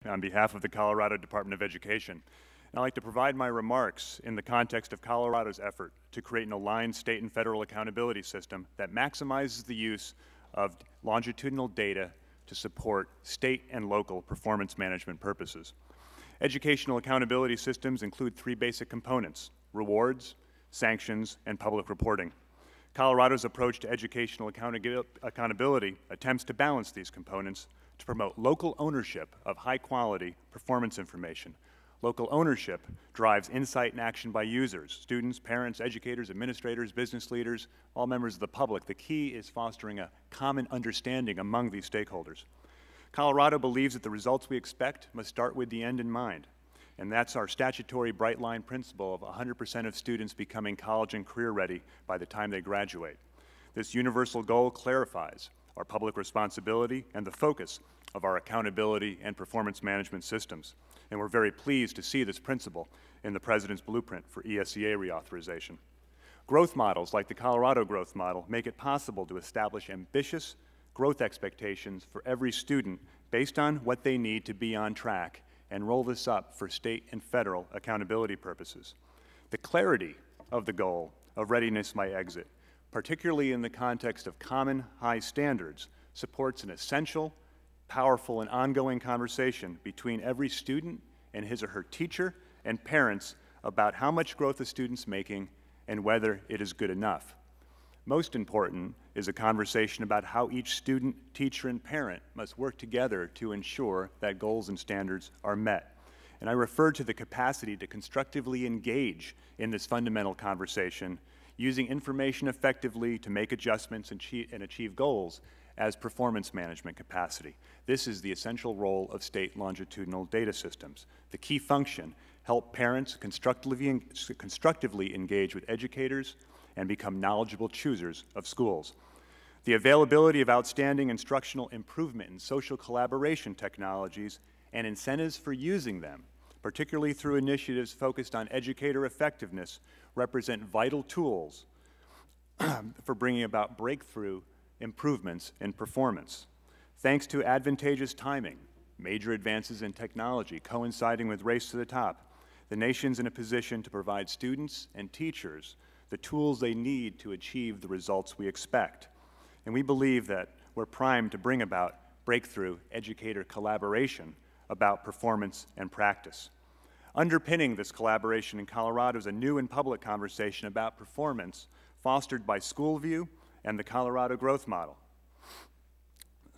on behalf of the Colorado Department of Education. And I'd like to provide my remarks in the context of Colorado's effort to create an aligned state and federal accountability system that maximizes the use of longitudinal data to support state and local performance management purposes. Educational accountability systems include three basic components: rewards, sanctions, and public reporting. Colorado's approach to educational accountability attempts to balance these components to promote local ownership of high-quality performance information. Local ownership drives insight and action by users, students, parents, educators, administrators, business leaders, all members of the public. The key is fostering a common understanding among these stakeholders. Colorado believes that the results we expect must start with the end in mind, and that's our statutory bright line principle of 100% of students becoming college and career ready by the time they graduate. This universal goal clarifies our public responsibility and the focus of our accountability and performance management systems. And we're very pleased to see this principle in the President's blueprint for ESEA reauthorization. Growth models like the Colorado Growth Model make it possible to establish ambitious growth expectations for every student based on what they need to be on track and roll this up for state and federal accountability purposes. The clarity of the goal of readiness by exit, particularly in the context of common high standards, supports an essential, powerful, and ongoing conversation between every student and his or her teacher and parents about how much growth a student's making and whether it is good enough. Most important is a conversation about how each student, teacher, and parent must work together to ensure that goals and standards are met. And I refer to the capacity to constructively engage in this fundamental conversation, using information effectively to make adjustments and achieve goals as performance management capacity. This is the essential role of state longitudinal data systems. The key function: help parents constructively engage with educators and become knowledgeable choosers of schools. The availability of outstanding instructional improvement in social collaboration technologies and incentives for using them, particularly through initiatives focused on educator effectiveness, represent vital tools for bringing about breakthrough improvements in performance. Thanks to advantageous timing, major advances in technology coinciding with Race to the Top, the nation's in a position to provide students and teachers the tools they need to achieve the results we expect. And we believe that we're primed to bring about breakthrough educator collaboration about performance and practice. Underpinning this collaboration in Colorado is a new and public conversation about performance fostered by SchoolView and the Colorado Growth Model.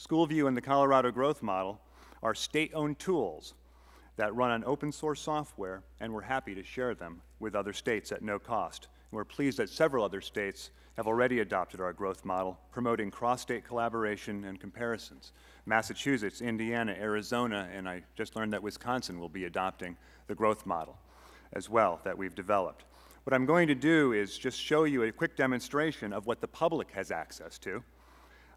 SchoolView and the Colorado Growth Model are state-owned tools that run on open source software, and we're happy to share them with other states at no cost. And we're pleased that several other states have already adopted our growth model, promoting cross-state collaboration and comparisons. Massachusetts, Indiana, Arizona, and I just learned that Wisconsin will be adopting the growth model as well that we've developed. What I'm going to do is just show you a quick demonstration of what the public has access to.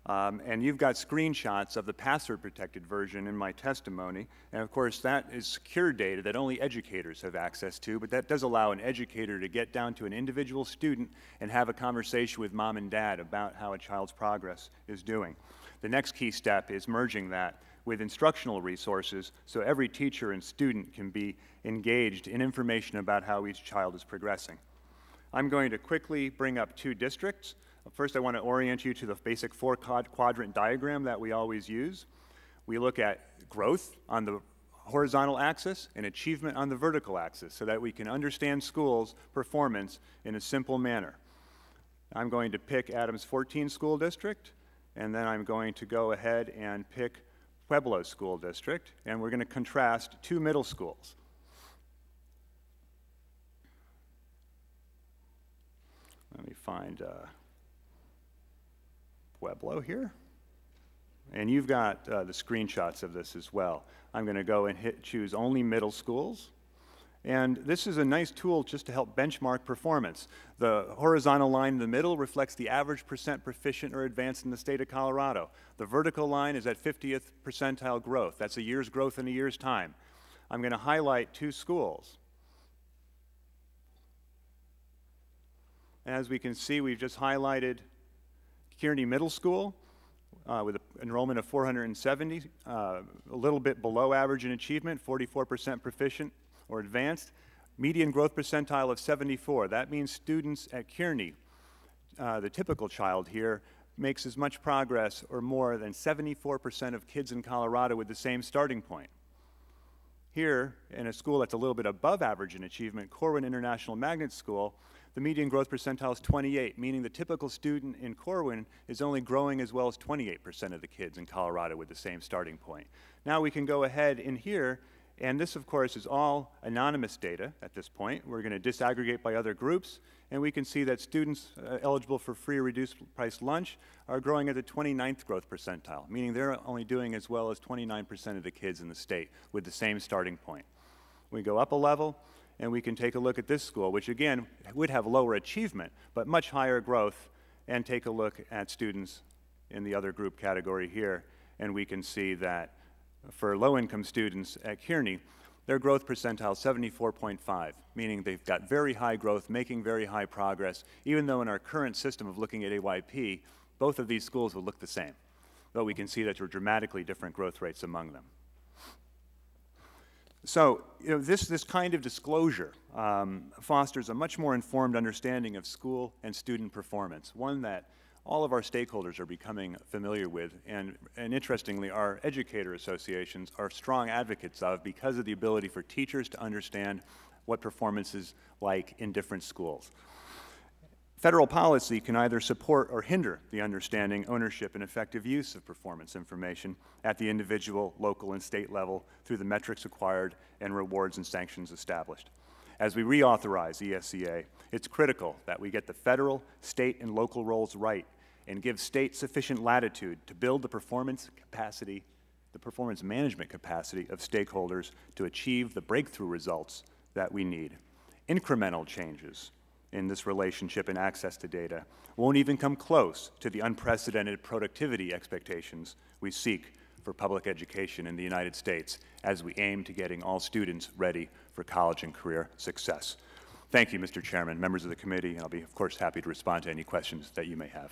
And you've got screenshots of the password-protected version in my testimony. And of course, that is secure data that only educators have access to, but that does allow an educator to get down to an individual student and have a conversation with mom and dad about how a child's progress is doing. The next key step is merging that with instructional resources so every teacher and student can be engaged in information about how each child is progressing. I'm going to quickly bring up two districts. First, I want to orient you to the basic four-quadrant diagram that we always use. We look at growth on the horizontal axis and achievement on the vertical axis so that we can understand schools' performance in a simple manner. I'm going to pick Adams 14 School District, and then I'm going to go ahead and pick Pueblo School District, and we're going to contrast two middle schools. Let me find Pueblo here. And you've got the screenshots of this as well. I'm going to go and choose only middle schools. And this is a nice tool just to help benchmark performance. The horizontal line in the middle reflects the average percent proficient or advanced in the state of Colorado. The vertical line is at 50th percentile growth. That's a year's growth in a year's time. I'm going to highlight two schools. As we can see, we've just highlighted Kearney Middle School. with an enrollment of 470, a little bit below average in achievement, 44% proficient or advanced. Median growth percentile of 74. That means students at Kearney, the typical child here, makes as much progress or more than 74% of kids in Colorado with the same starting point. Here, in a school that's a little bit above average in achievement, Corwin International Magnet School, the median growth percentile is 28, meaning the typical student in Corwin is only growing as well as 28% of the kids in Colorado with the same starting point. Now we can go ahead in here, and this, of course, is all anonymous data at this point. We're going to disaggregate by other groups, and we can see that students eligible for free or reduced price lunch are growing at the 29th growth percentile, meaning they're only doing as well as 29% of the kids in the state with the same starting point. We go up a level, and we can take a look at this school, which again would have lower achievement, but much higher growth, and take a look at students in the other group category here, and we can see that for low-income students at Kearney, their growth percentile is 74.5, meaning they've got very high growth, making very high progress, even though in our current system of looking at AYP, both of these schools will look the same, though we can see that there are dramatically different growth rates among them. So, this kind of disclosure fosters a much more informed understanding of school and student performance, one that all of our stakeholders are becoming familiar with, and interestingly, our educator associations are strong advocates of because of the ability for teachers to understand what performance is like in different schools. Federal policy can either support or hinder the understanding, ownership, and effective use of performance information at the individual, local, and state level through the metrics acquired and rewards and sanctions established. As we reauthorize ESEA, it's critical that we get the federal, state, and local roles right and give states sufficient latitude to build the performance capacity, the performance management capacity of stakeholders to achieve the breakthrough results that we need. Incremental changes in this relationship and access to data won't even come close to the unprecedented productivity expectations we seek for public education in the United States as we aim to getting all students ready for college and career success. Thank you, Mr. Chairman, members of the committee, and I'll be, of course, happy to respond to any questions that you may have.